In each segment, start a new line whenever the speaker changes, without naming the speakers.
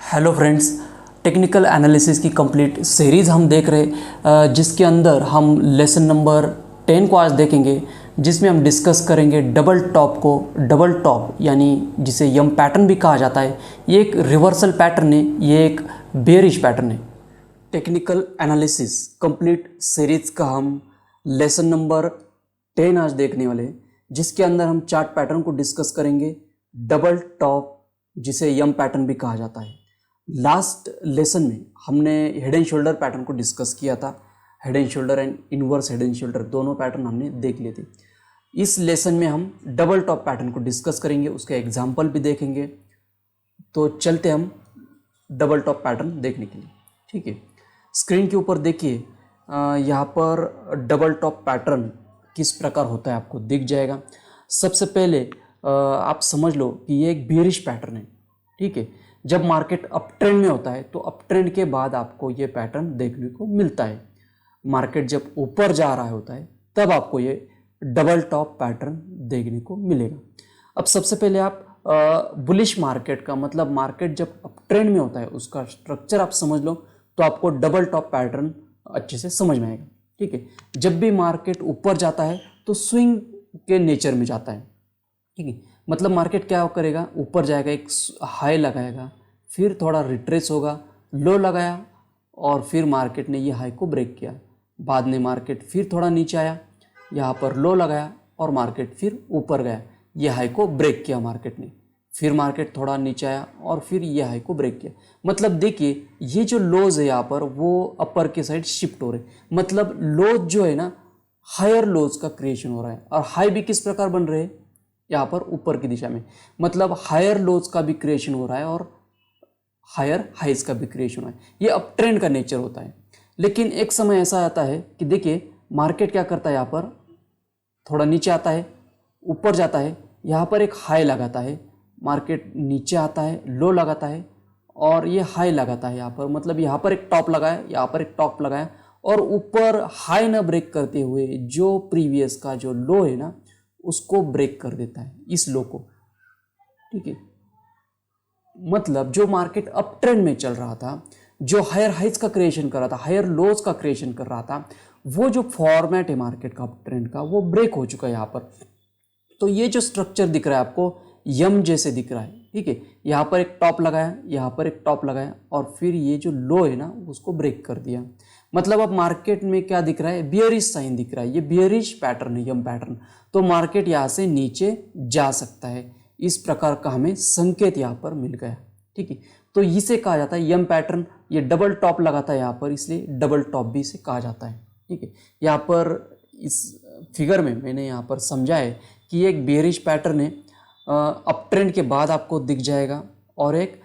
Hello friends, technical analysis की complete series हम देख रहे जिसके अंदर हम लेसन नंबर 10 को आज देखेंगे, जिसमें हम डिस्कस करेंगे डबल टॉप को। डबल टॉप यानी जिसे यम पैटर्न भी कहा जाता है, ये एक रिवर्सल पैटर्न है, ये एक बेयरिश पैटर्न है। टेक्निकल एनालिसिस कंप्लीट सीरीज़ का हम लेसन नंबर 10 आज देखने वाले हैं, जिसके अंदर हम चार्ट पैटर्न को डिस्कस करेंगे। डबल टॉप जिसे यम पैटर्न भी कहा जाता है। लास्ट लेसन में हमने हेड एंड शोल्डर पैटर्न को डिस्कस किया था। Head and shoulder and inverse head and shoulder दोनों पैटर्न हमने देख लिए थे। इस लेसन में हम डबल टॉप पैटर्न को डिस्कस करेंगे, उसके एग्जाम्पल भी देखेंगे। तो चलते हम डबल टॉप पैटर्न देखने के लिए। ठीक है, स्क्रीन के ऊपर देखिए, यहाँ पर डबल टॉप पैटर्न किस प्रकार होता है आपको दिख जाएगा। सबसे पहले आप समझ लो कि ये एक बेयरिश पैटर्न है। ठीक है, जब मार्केट अप ट्रेंड में होता है तो अप ट्रेंड के बाद आपको ये पैटर्न देखने को मिलता है। मार्केट जब ऊपर जा रहा होता है तब आपको ये डबल टॉप पैटर्न देखने को मिलेगा। अब सबसे पहले आप बुलिश मार्केट का मतलब मार्केट जब अप ट्रेंड में होता है उसका स्ट्रक्चर आप समझ लो तो आपको डबल टॉप पैटर्न अच्छे से समझ में आएगा। ठीक है, जब भी मार्केट ऊपर जाता है तो स्विंग के नेचर में जाता है। ठीक है, मतलब मार्केट क्या करेगा, ऊपर जाएगा, एक हाई लगाएगा, फिर थोड़ा रिट्रेस होगा, लो लगाया और फिर मार्केट ने ये हाई को ब्रेक किया। बाद में मार्केट फिर थोड़ा नीचे आया, यहाँ पर लो लगाया और मार्केट फिर ऊपर गया, ये हाई को ब्रेक किया मार्केट ने। फिर मार्केट थोड़ा नीचे आया और फिर ये हाई को ब्रेक किया। मतलब देखिए ये जो लोज है यहाँ पर वो अपर के साइड शिफ्ट हो रहे, मतलब लोज जो है ना हायर लोज का क्रिएशन हो रहा है और हाई भी किस प्रकार बन रहे हैं यहाँ पर ऊपर की दिशा में, मतलब हायर लोज का भी क्रिएशन हो रहा है और हायर हाइज का भी क्रिएशन हो रहा है। ये अप ट्रेंड का नेचर होता है। लेकिन एक समय ऐसा आता है कि देखिए मार्केट क्या करता है, यहाँ पर थोड़ा नीचे आता है, ऊपर जाता है, यहाँ पर एक हाई लगाता है, मार्केट नीचे आता है, लो लगाता है और ये हाई लगाता है यहाँ पर, मतलब यहाँ पर एक टॉप लगाया, यहाँ पर एक टॉप लगाया और ऊपर हाई ना ब्रेक करते हुए जो प्रीवियस का जो लो है ना उसको ब्रेक कर देता है, इस लो को। ठीक है, मतलब जो मार्केट अप ट्रेंड में चल रहा था, जो हायर हाइज का क्रिएशन कर रहा था, हायर लोज का क्रिएशन कर रहा था, वो जो फॉर्मेट है मार्केट का अप ट्रेंड का वो ब्रेक हो चुका है यहाँ पर। तो ये जो स्ट्रक्चर दिख रहा है आपको यम जैसे दिख रहा है। ठीक है, यहाँ पर एक टॉप लगाया, यहाँ पर एक टॉप लगाया और फिर ये जो लो है ना उसको ब्रेक कर दिया। मतलब अब मार्केट में क्या दिख रहा है, बियरिश साइन दिख रहा है, ये बियरिश पैटर्न है, यम पैटर्न। तो मार्केट यहाँ से नीचे जा सकता है, इस प्रकार का हमें संकेत यहाँ पर मिल गया। ठीक है, तो इसे कहा जाता है यम पैटर्न। ये डबल टॉप लगाता है यहाँ पर, इसलिए डबल टॉप भी इसे कहा जाता है। ठीक है, यहाँ पर इस फिगर में मैंने यहाँ पर समझा है कि ये एक बेयरिश पैटर्न है, अप ट्रेंड के बाद आपको दिख जाएगा, और एक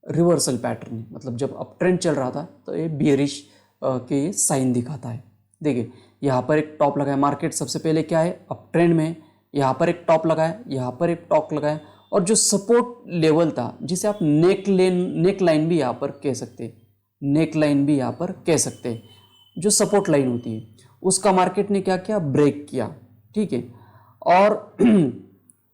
रिवर्सल पैटर्न है, मतलब जब अप ट्रेंड चल रहा था तो ये बेयरिश के साइन दिखाता है। देखिए यहाँ पर एक टॉप लगाया, मार्केट सबसे पहले क्या है अप ट्रेंड में, यहाँ पर एक टॉप लगाया, यहाँ पर एक टॉप लगाया और जो सपोर्ट लेवल था जिसे आप नेक लाइन भी यहाँ पर कह सकते हैं, नेक लाइन भी यहाँ पर कह सकते हैं, जो सपोर्ट लाइन होती है उसका मार्केट ने क्या किया, ब्रेक किया। ठीक है, और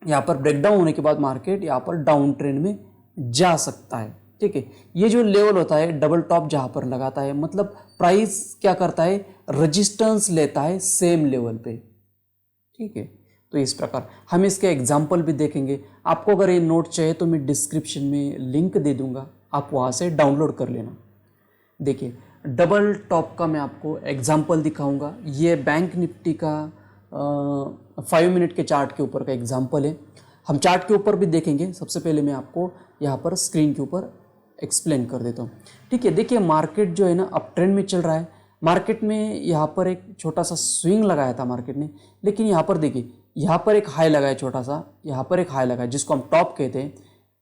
यहाँ पर ब्रेकडाउन होने के बाद मार्केट यहाँ पर डाउन ट्रेंड में जा सकता है। ठीक है, ये जो लेवल होता है डबल टॉप जहाँ पर लगाता है, मतलब प्राइस क्या करता है, रेजिस्टेंस लेता है सेम लेवल पे। ठीक है, तो इस प्रकार हम इसके एग्जाम्पल भी देखेंगे। आपको अगर ये नोट चाहिए तो मैं डिस्क्रिप्शन में लिंक दे दूंगा, आप वहाँ से डाउनलोड कर लेना। देखिए डबल टॉप का मैं आपको एग्जाम्पल दिखाऊंगा। ये बैंक निफ्टी का 5 मिनट के चार्ट के ऊपर का एग्जाम्पल है। हम चार्ट के ऊपर भी देखेंगे, सबसे पहले मैं आपको यहाँ पर स्क्रीन के ऊपर एक्सप्लेन कर देता हूँ। ठीक है, देखिए मार्केट जो है ना अप ट्रेंड में चल रहा है। मार्केट में यहाँ पर एक छोटा सा स्विंग लगाया था मार्केट ने, लेकिन यहाँ पर देखिए यहाँ पर एक हाई लगाया छोटा सा, यहाँ पर एक हाई लगाया जिसको हम टॉप कहते हैं,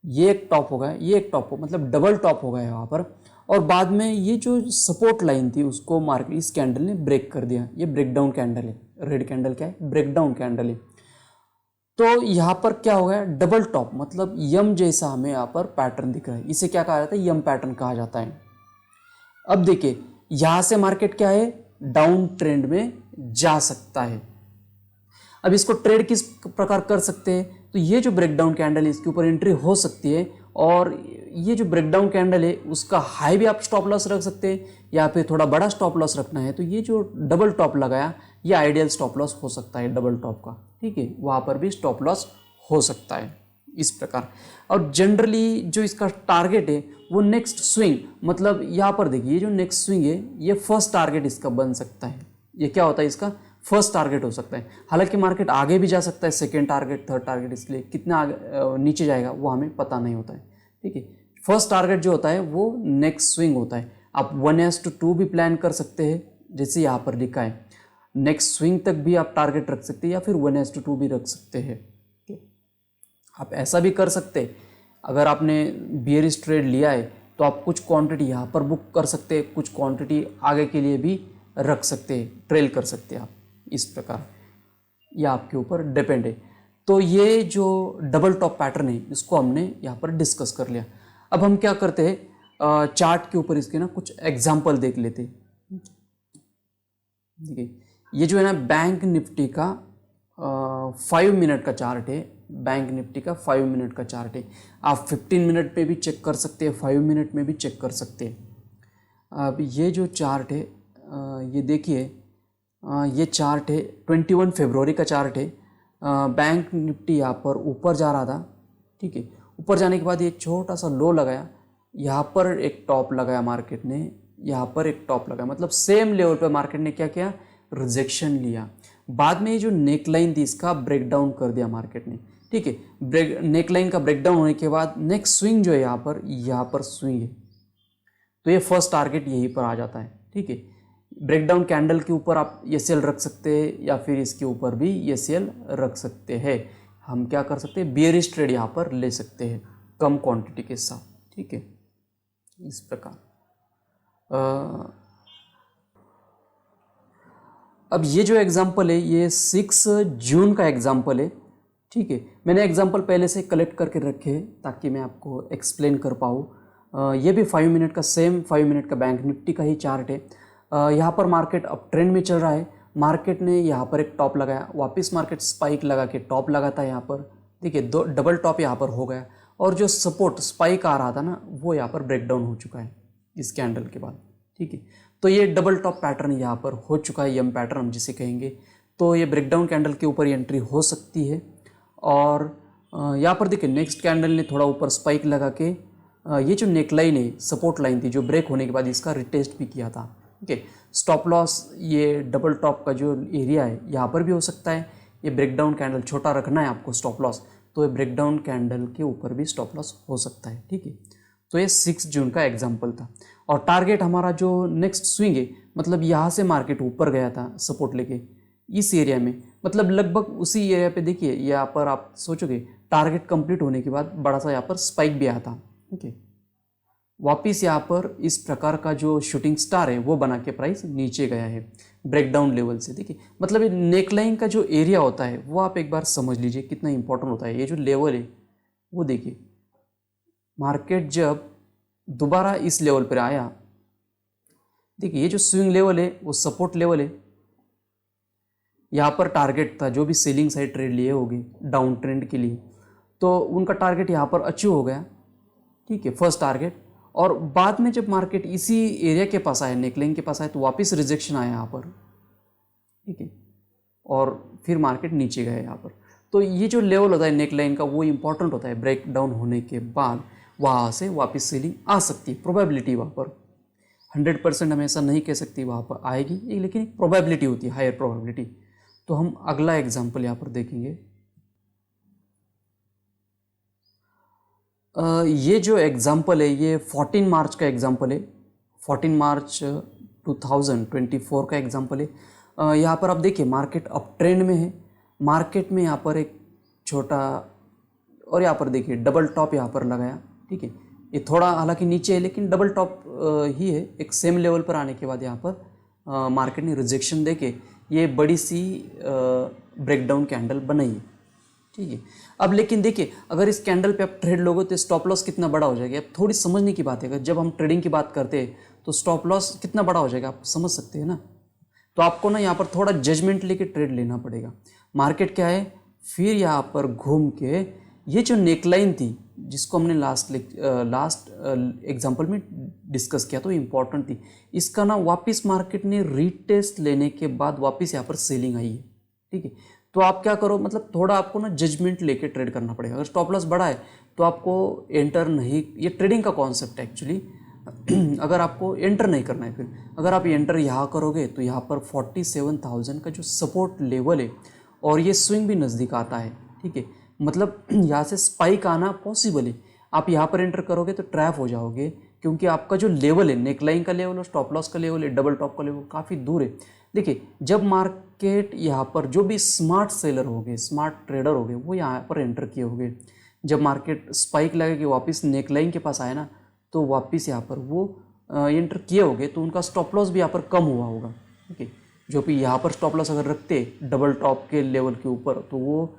ये एक टॉप हो गया, ये एक टॉप हो, मतलब डबल टॉप हो गया यहाँ पर। और बाद में ये जो सपोर्ट लाइन थी उसको मार्केट इस कैंडल ने ब्रेक कर दिया। ये ब्रेकडाउन कैंडल है, रेड कैंडल क्या है, ब्रेकडाउन कैंडल है। तो यहाँ पर क्या हो गया, डबल टॉप, मतलब यम जैसा हमें यहाँ पर पैटर्न दिख रहा है, इसे क्या कहा जाता है, यम पैटर्न कहा जाता है। अब देखिए यहाँ से मार्केट क्या है, डाउन ट्रेंड में जा सकता है। अब इसको ट्रेड किस प्रकार कर सकते हैं, तो ये जो ब्रेकडाउन कैंडल है इसके ऊपर एंट्री हो सकती है और ये जो ब्रेकडाउन कैंडल है उसका हाई भी आप स्टॉप लॉस रख सकते हैं, या फिर थोड़ा बड़ा स्टॉप लॉस रखना है तो ये जो डबल टॉप लगाया ये आइडियल स्टॉप लॉस हो सकता है डबल टॉप का, ठीक है, वहाँ पर भी स्टॉप लॉस हो सकता है इस प्रकार। और जनरली जो इसका टारगेट है वो नेक्स्ट स्विंग, मतलब यहाँ पर देखिए ये जो नेक्स्ट स्विंग है ये फर्स्ट टारगेट इसका बन सकता है। ये क्या होता है, इसका फर्स्ट टारगेट हो सकता है। हालांकि मार्केट आगे भी जा सकता है, सेकेंड टारगेट, थर्ड टारगेट, इसलिए कितना आगे नीचे जाएगा वो हमें पता नहीं होता है, ठीक है। फर्स्ट टारगेट जो होता है वो नेक्स्ट स्विंग होता है। आप 1:2 भी प्लान कर सकते हैं, जैसे यहाँ पर लिखा है, नेक्स्ट स्विंग तक भी आप टारगेट रख सकते हैं या फिर 1:2 भी रख सकते हैं। आप ऐसा भी कर सकते हैं, अगर आपने बियरिश ट्रेड लिया है तो आप कुछ क्वांटिटी यहाँ पर बुक कर सकते हैं, कुछ क्वांटिटी आगे के लिए भी रख सकते हैं, ट्रेल कर सकते हैं आप इस प्रकार, यह आपके ऊपर डिपेंड है। तो ये जो डबल टॉप पैटर्न है इसको हमने यहाँ पर डिस्कस कर लिया। अब हम क्या करते हैं, चार्ट के ऊपर इसके ना कुछ एग्जाम्पल देख लेते हैं। देखिए ये जो है ना बैंक निफ्टी का 5 मिनट का चार्ट है, बैंक निफ्टी का 5 मिनट का चार्ट है। आप 15 मिनट पे भी चेक कर सकते हैं, 5 मिनट में भी चेक कर सकते हैं। अब ये जो चार्ट है ये देखिए, ये चार्ट है 21 फरवरी का चार्ट है। बैंक निफ्टी यहाँ पर ऊपर जा रहा था, ठीक है, ऊपर जाने के बाद ये छोटा सा लो लगाया, यहाँ पर एक टॉप लगाया मार्केट ने, यहाँ पर एक टॉप लगाया, मतलब सेम लेवल पर मार्केट ने क्या किया, रिजेक्शन लिया। बाद में ये जो नेकलाइन थी इसका ब्रेकडाउन कर दिया मार्केट ने, ठीक है। नेकलाइन का ब्रेकडाउन होने के बाद नेक्स्ट स्विंग जो है यहाँ पर स्विंग है, तो ये फर्स्ट टारगेट यहीं पर आ जाता है, ठीक है। ब्रेकडाउन कैंडल के ऊपर आप एसएल रख सकते हैं या फिर इसके ऊपर भी एसएल रख सकते हैं। हम क्या कर सकते हैं, बियरिश ट्रेड यहाँ पर ले सकते हैं कम क्वांटिटी के साथ, ठीक है, इस प्रकार। अब ये जो एग्जांपल है ये 6 जून का एग्जांपल है, ठीक है। मैंने एग्जांपल पहले से कलेक्ट करके रखे हैं ताकि मैं आपको एक्सप्लेन कर पाऊँ। ये भी 5 मिनट का, सेम 5 मिनट का बैंक निफ्टी का ही चार्ट है। यहाँ पर मार्केट अप ट्रेंड में चल रहा है, मार्केट ने यहाँ पर एक टॉप लगाया, वापस मार्केट स्पाइक लगा के टॉप लगाता है यहाँ पर, देखिए दो डबल टॉप यहाँ पर हो गया, और जो सपोर्ट स्पाइक आ रहा था ना वो यहाँ पर ब्रेकडाउन हो चुका है इस कैंडल के बाद, ठीक है। तो ये डबल टॉप पैटर्न यहाँ पर हो चुका है, यम पैटर्न हम जिसे कहेंगे। तो ये ब्रेकडाउन कैंडल के ऊपर एंट्री हो सकती है। और यहाँ पर देखिए नेक्स्ट कैंडल ने थोड़ा ऊपर स्पाइक लगा के ये जो नेकलाइन है, सपोर्ट लाइन थी जो ब्रेक होने के बाद इसका रिटेस्ट भी किया था, ठीक है। स्टॉप लॉस ये डबल टॉप का जो एरिया है यहाँ पर भी हो सकता है। ये ब्रेकडाउन कैंडल छोटा रखना है आपको स्टॉप लॉस, तो ये ब्रेकडाउन कैंडल के ऊपर भी स्टॉप लॉस हो सकता है, ठीक है। तो ये 6 जून का एग्जाम्पल था। और टारगेट हमारा जो नेक्स्ट स्विंग है, मतलब यहाँ से मार्केट ऊपर गया था सपोर्ट लेके इस एरिया में, मतलब लगभग उसी एरिया पे देखिए, यहाँ पर आप सोचोगे टारगेट कंप्लीट होने के बाद बड़ा सा यहाँ पर स्पाइक भी आया था, ठीक है। वापिस यहाँ पर इस प्रकार का जो शूटिंग स्टार है वो बना के प्राइस नीचे गया है ब्रेकडाउन लेवल से, देखिए। मतलब ये नेकलाइन का जो एरिया होता है वो आप एक बार समझ लीजिए कितना इंपॉर्टेंट होता है। ये जो लेवल है वो देखिए, मार्केट जब दोबारा इस लेवल पर आया, देखिए ये जो स्विंग लेवल है वो सपोर्ट लेवल है, यहाँ पर टारगेट था जो भी सेलिंग साइड ट्रेड लिए होंगे डाउन ट्रेंड के लिए, तो उनका टारगेट यहाँ पर अचीव हो गया, ठीक है, फर्स्ट टारगेट। और बाद में जब मार्केट इसी एरिया के पास आया, नेकलाइन के पास आया, तो वापस रिजेक्शन आया यहाँ पर, ठीक है, और फिर मार्केट नीचे गया यहाँ पर। तो ये जो लेवल होता है नेकलाइन का वो इंपॉर्टेंट होता है, ब्रेक डाउन होने के बाद वहाँ से वापस सेलिंग आ सकती है, प्रोबेबिलिटी वहाँ पर 100% हम ऐसा नहीं कह सकती वहाँ पर आएगी, लेकिन एक प्रोबेबिलिटी होती है, हायर प्रोबेबिलिटी। तो हम अगला एग्जाम्पल यहाँ पर देखेंगे। ये जो एग्जाम्पल है ये 14 मार्च का एग्जाम्पल है, 14 मार्च 2024 का एग्जाम्पल है। यहाँ पर आप देखिए मार्केट अप ट्रेंड में है, मार्केट में यहाँ पर एक छोटा, और यहाँ पर देखिए डबल टॉप यहाँ पर लगाया, ठीक है। ये थोड़ा हालांकि नीचे है लेकिन डबल टॉप ही है, एक सेम लेवल पर आने के बाद यहाँ पर मार्केट ने रिजेक्शन देके ये बड़ी सी ब्रेकडाउन कैंडल बनाई है, ठीक है। अब लेकिन देखिए अगर इस कैंडल पे आप ट्रेड लोगे तो स्टॉप लॉस कितना बड़ा हो जाएगा, अब थोड़ी समझने की बात है। अगर जब हम ट्रेडिंग की बात करते हैं तो स्टॉप लॉस कितना बड़ा हो जाएगा आप समझ सकते हैं ना। तो आपको ना यहाँ पर थोड़ा जजमेंट लेके ट्रेड लेना पड़ेगा। मार्केट क्या है, फिर यहाँ पर घूम के ये जो नेकलाइन थी जिसको हमने लास्ट एग्जांपल में डिस्कस किया तो इम्पॉर्टेंट थी। इसका ना वापस मार्केट ने रीटेस्ट लेने के बाद वापस यहाँ पर सेलिंग आई है, ठीक है। तो आप क्या करो, मतलब थोड़ा आपको ना जजमेंट लेके ट्रेड करना पड़ेगा। अगर स्टॉप लॉस बड़ा है तो आपको एंटर नहीं, ये ट्रेडिंग का कॉन्सेप्ट है एक्चुअली। अगर आपको एंटर नहीं करना है, फिर अगर आप एंटर यहाँ करोगे तो यहाँ पर 47,000 का जो सपोर्ट लेवल है और ये स्विंग भी नज़दीक आता है, ठीक है। मतलब यहाँ से स्पाइक आना पॉसिबल है। आप यहाँ पर एंटर करोगे तो ट्रैप हो जाओगे, क्योंकि आपका जो लेवल है, नेकलाइन का लेवल और स्टॉप लॉस का लेवल है, डबल टॉप का लेवल काफ़ी दूर है। देखिए, जब मार्केट यहाँ पर जो भी स्मार्ट सेलर हो गए, स्मार्ट ट्रेडर हो गए, वो यहाँ पर एंटर किए होंगे। जब मार्केट स्पाइक लगे कि वापस नेकलाइन के पास आए ना, तो वापस यहाँ पर वो एंटर किए होंगे, तो उनका स्टॉप लॉस भी यहाँ पर कम हुआ होगा, ठीक है। जो भी यहाँ पर स्टॉप लॉस अगर रखते डबल टॉप के लेवल के ऊपर तो वो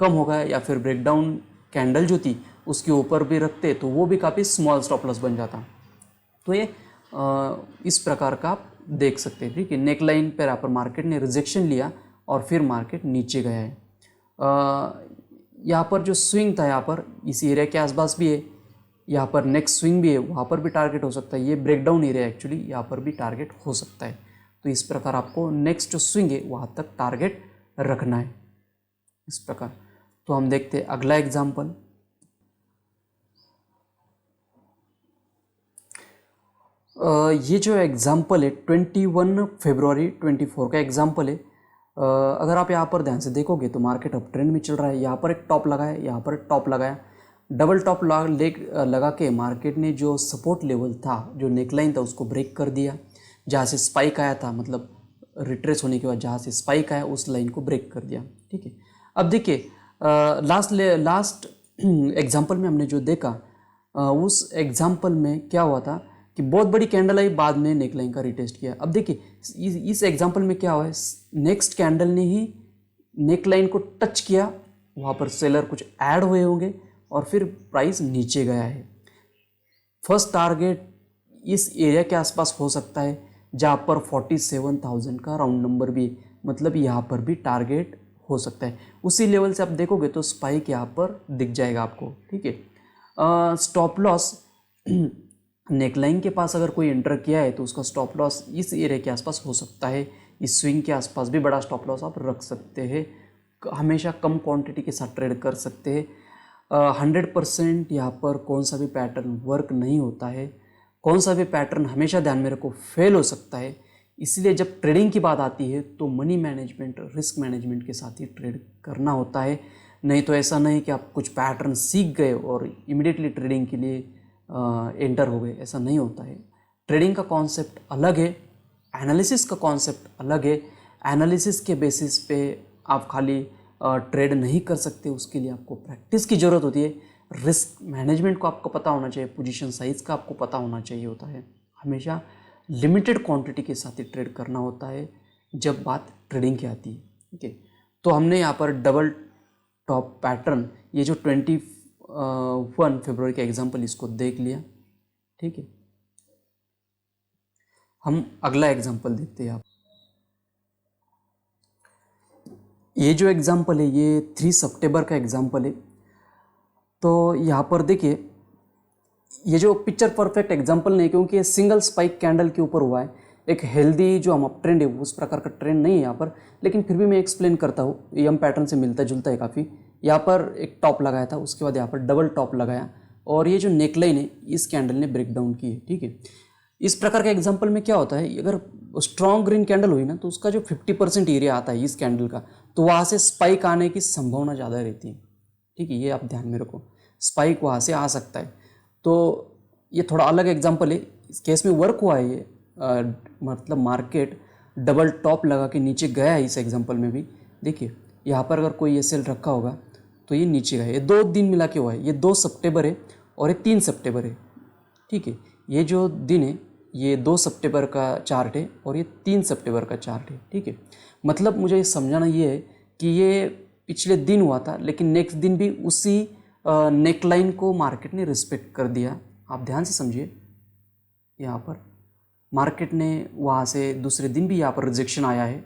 कम होगा, या फिर ब्रेकडाउन कैंडल जो थी उसके ऊपर भी रखते तो वो भी काफ़ी स्मॉल स्टॉप लॉस बन जाता। तो ये इस प्रकार का आप देख सकते हैं, ठीक है। नेकलाइन पर यहाँ पर मार्केट ने रिजेक्शन लिया और फिर मार्केट नीचे गया है। यहाँ पर जो स्विंग था, यहाँ पर इस एरिया के आसपास भी है, यहाँ पर नेक्स्ट स्विंग भी है, वहाँ पर भी टारगेट हो सकता है। ये ब्रेकडाउन एरिया एक्चुअली, यहाँ पर भी टारगेट हो सकता है। तो इस प्रकार आपको नेक्स्ट जो स्विंग है वहाँ तक टारगेट रखना है, इस प्रकार। तो हम देखते हैं अगला एग्जाम्पल। ये जो एग्जाम्पल है 21 फरवरी 24 का एग्जाम्पल है। अगर आप यहाँ पर ध्यान से देखोगे तो मार्केट अप ट्रेंड में चल रहा है। यहाँ पर एक टॉप लगाया, यहाँ पर एक टॉप लगाया, डबल टॉप लगा के मार्केट ने जो सपोर्ट लेवल था, जो नेकलाइन था, उसको ब्रेक कर दिया। जहाँ से स्पाइक आया था, मतलब रिट्रेस होने के बाद जहाँ से स्पाइक आया उस लाइन को ब्रेक कर दिया, ठीक है। अब देखिए, लास्ट एग्जाम्पल में हमने जो देखा, उस एग्जाम्पल में क्या हुआ था कि बहुत बड़ी कैंडल आई, बाद में नेकलाइन का रिटेस्ट किया। अब देखिए इस एग्जाम्पल में क्या हुआ है, नेक्स्ट कैंडल ने ही नेकलाइन को टच किया, वहाँ पर सेलर कुछ ऐड हुए होंगे और फिर प्राइस नीचे गया है। फर्स्ट टारगेट इस एरिया के आसपास हो सकता है, जहाँ पर 47,000 का राउंड नंबर भी, मतलब यहाँ पर भी टारगेट हो सकता है। उसी लेवल से आप देखोगे तो स्पाइक यहाँ पर दिख जाएगा आपको, ठीक है। स्टॉप लॉस नेकलाइन के पास अगर कोई एंटर किया है तो उसका स्टॉप लॉस इस एरिया के आसपास हो सकता है। इस स्विंग के आसपास भी बड़ा स्टॉप लॉस आप रख सकते हैं। हमेशा कम क्वांटिटी के साथ ट्रेड कर सकते हैं। 100% यहाँ पर कौन सा भी पैटर्न वर्क नहीं होता है। कौन सा भी पैटर्न हमेशा ध्यान में रखो फेल हो सकता है। इसलिए जब ट्रेडिंग की बात आती है तो मनी मैनेजमेंट, रिस्क मैनेजमेंट के साथ ही ट्रेड करना होता है। नहीं तो ऐसा नहीं कि आप कुछ पैटर्न सीख गए और इमीडिएटली ट्रेडिंग के लिए एंटर हो गए, ऐसा नहीं होता है। ट्रेडिंग का कॉन्सेप्ट अलग है, एनालिसिस का कॉन्सेप्ट अलग है। एनालिसिस के बेसिस पे आप खाली ट्रेड नहीं कर सकते, उसके लिए आपको प्रैक्टिस की ज़रूरत होती है। रिस्क मैनेजमेंट को आपको पता होना चाहिए, पोजीशन साइज़ का आपको पता होना चाहिए होता है। हमेशा लिमिटेड क्वांटिटी के साथ ही ट्रेड करना होता है जब बात ट्रेडिंग की आती है, ठीक है। तो हमने यहाँ पर डबल टॉप पैटर्न, ये जो 21 फरवरी का एग्जाम्पल, इसको देख लिया, ठीक है। हम अगला एग्जाम्पल देखते हैं। आप ये जो एग्जाम्पल है ये 3 सितंबर का एग्जाम्पल है। तो यहाँ पर देखिए, ये जो पिक्चर परफेक्ट एग्जाम्पल नहीं, क्योंकि ये सिंगल स्पाइक कैंडल के ऊपर हुआ है। एक हेल्दी जो हम अप ट्रेंड है उस प्रकार का ट्रेंड नहीं है यहाँ पर, लेकिन फिर भी मैं एक्सप्लेन करता हूँ। ये हम पैटर्न से मिलता जुलता है काफ़ी। यहाँ पर एक टॉप लगाया था, उसके बाद यहाँ पर डबल टॉप लगाया और ये जो नेकलाइन है इस कैंडल ने ब्रेक डाउन की है, ठीक है। इस प्रकार के एग्जाम्पल में क्या होता है, अगर स्ट्रॉन्ग ग्रीन कैंडल हुई ना तो उसका जो 50% एरिया आता है इस कैंडल का, तो वहाँ से स्पाइक आने की संभावना ज़्यादा रहती है, ठीक है। ये आप ध्यान में रखो, स्पाइक वहाँ से आ सकता है। तो ये थोड़ा अलग एग्जाम्पल है। इस केस में वर्क हुआ है ये, मतलब मार्केट डबल टॉप लगा के नीचे गया है। इस एग्जाम्पल में भी देखिए, यहाँ पर अगर कोई ये सेल रखा होगा तो ये नीचे गया है। ये 2 दिन मिला के हुआ है, ये 2 सितंबर है और ये 3 सितंबर है, ठीक है। ये जो दिन है ये 2 सितंबर का चार्ट है और ये 3 सितंबर का चार्ट है, ठीक है। मतलब मुझे ये समझाना ये है कि ये पिछले दिन हुआ था, लेकिन नेक्स्ट दिन भी उसी नेकलाइन को मार्केट ने रिस्पेक्ट कर दिया। आप ध्यान से समझिए, यहाँ पर मार्केट ने वहाँ से दूसरे दिन भी यहाँ पर रिजेक्शन आया है,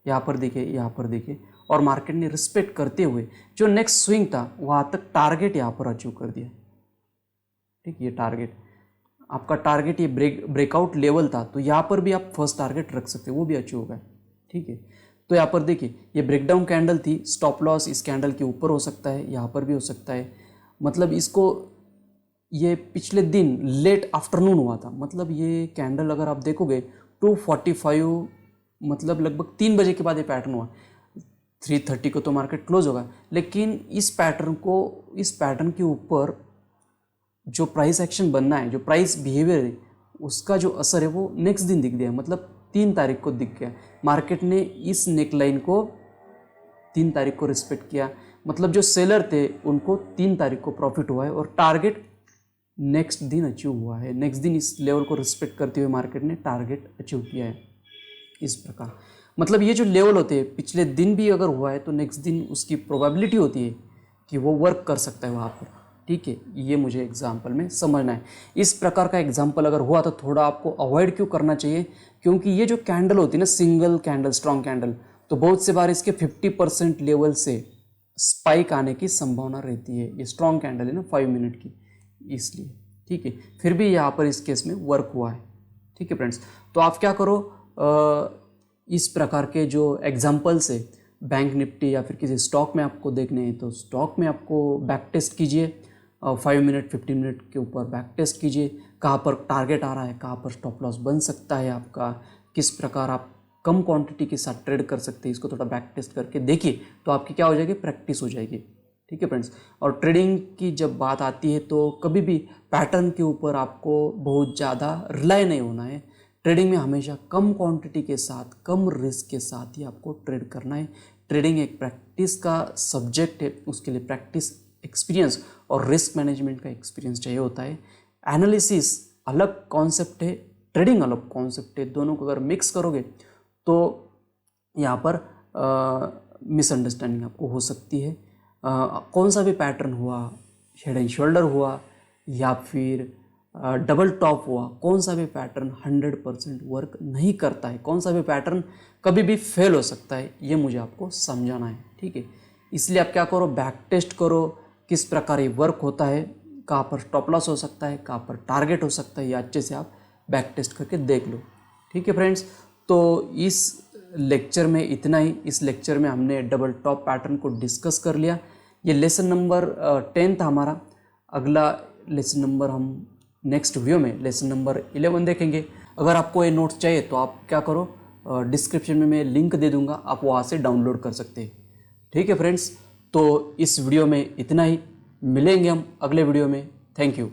यहाँ पर देखिए, यहाँ पर देखिए, और मार्केट ने रिस्पेक्ट करते हुए जो नेक्स्ट स्विंग था वहाँ तक टारगेट यहाँ पर अचीव कर दिया। ठीक, ये टारगेट आपका टारगेट, ये ब्रेकआउट लेवल था, तो यहाँ पर भी आप फर्स्ट टारगेट रख सकते हैं, वो भी अचीव होगा। ठीक है, तो यहाँ पर देखिए ये ब्रेकडाउन कैंडल थी, स्टॉप लॉस इस कैंडल के ऊपर हो सकता है, यहाँ पर भी हो सकता है। मतलब इसको ये पिछले दिन लेट आफ्टरनून हुआ था, मतलब ये कैंडल अगर आप देखोगे 2:45 मतलब लगभग 3 बजे के बाद ये पैटर्न हुआ। 3:30 को तो मार्केट क्लोज होगा, लेकिन इस पैटर्न के ऊपर जो प्राइस एक्शन बनना है, जो प्राइस बिहेवियर है, उसका जो असर है वो नेक्स्ट दिन दिख गया। मतलब 3 तारीख को दिख गया। मार्केट ने इस नेकलाइन को 3 तारीख को रिस्पेक्ट किया, मतलब जो सेलर थे उनको 3 तारीख को प्रॉफिट हुआ है और टारगेट नेक्स्ट दिन अचीव हुआ है। नेक्स्ट दिन इस लेवल को रिस्पेक्ट करते हुए मार्केट ने टारगेट अचीव किया है। इस प्रकार मतलब ये जो लेवल होते हैं पिछले दिन भी अगर हुआ है तो नेक्स्ट दिन उसकी प्रोबेबिलिटी होती है कि वो वर्क कर सकता है वहाँ पर। ठीक है, ये मुझे एग्जाम्पल में समझना है। इस प्रकार का एग्जाम्पल अगर हुआ तो थोड़ा आपको अवॉइड क्यों करना चाहिए, क्योंकि ये जो कैंडल होती है ना, सिंगल कैंडल, स्ट्रॉन्ग कैंडल, तो बहुत से बार इसके 50% लेवल से स्पाइक आने की संभावना रहती है। ये स्ट्रॉन्ग कैंडल है ना 5 मिनट की, इसलिए। ठीक है, फिर भी यहाँ पर इस केस में वर्क हुआ है। ठीक है फ्रेंड्स, तो आप क्या करो, इस प्रकार के जो एग्जाम्पल्स है, बैंक निफ्टी या फिर किसी स्टॉक में आपको देखने हैं तो स्टॉक में आपको बैक टेस्ट कीजिए, 5 मिनट 15 मिनट के ऊपर बैक टेस्ट कीजिए, कहाँ पर टारगेट आ रहा है, कहाँ पर स्टॉप लॉस बन सकता है आपका, किस प्रकार आप कम क्वांटिटी के साथ ट्रेड कर सकते हैं, इसको थोड़ा बैक टेस्ट करके देखिए तो आपकी क्या हो जाएगी, प्रैक्टिस हो जाएगी। ठीक है फ्रेंड्स, और ट्रेडिंग की जब बात आती है तो कभी भी पैटर्न के ऊपर आपको बहुत ज़्यादा रिलाई नहीं होना है। ट्रेडिंग में हमेशा कम क्वांटिटी के साथ, कम रिस्क के साथ ही आपको ट्रेड करना है। ट्रेडिंग एक प्रैक्टिस का सब्जेक्ट है, उसके लिए प्रैक्टिस, एक्सपीरियंस और रिस्क मैनेजमेंट का एक्सपीरियंस चाहिए होता है। एनालिसिस अलग कॉन्सेप्ट है, ट्रेडिंग अलग कॉन्सेप्ट है, दोनों को अगर मिक्स करोगे तो यहाँ पर मिसअंडरस्टैंडिंग आपको हो सकती है। कौन सा भी पैटर्न हुआ, हेड एंड शोल्डर हुआ या फिर डबल टॉप हुआ, कौन सा भी पैटर्न 100% वर्क नहीं करता है, कौन सा भी पैटर्न कभी भी फेल हो सकता है, ये मुझे आपको समझाना है। ठीक है, इसलिए आप क्या करो, बैक टेस्ट करो, किस प्रकार ये वर्क होता है, कहाँ पर स्टॉप लॉस हो सकता है, कहाँ पर टारगेट हो सकता है, ये अच्छे से आप बैक टेस्ट करके देख लो। ठीक है फ्रेंड्स, तो इस लेक्चर में इतना ही। इस लेक्चर में हमने डबल टॉप पैटर्न को डिस्कस कर लिया। ये लेसन नंबर 10 था हमारा। अगला लेसन नंबर हम नेक्स्ट वीडियो में लेसन नंबर 11 देखेंगे। अगर आपको ये नोट्स चाहिए तो आप क्या करो, डिस्क्रिप्शन में मैं लिंक दे दूंगा, आप वहाँ से डाउनलोड कर सकते हैं। ठीक है फ्रेंड्स, तो इस वीडियो में इतना ही, मिलेंगे हम अगले वीडियो में। Thank you.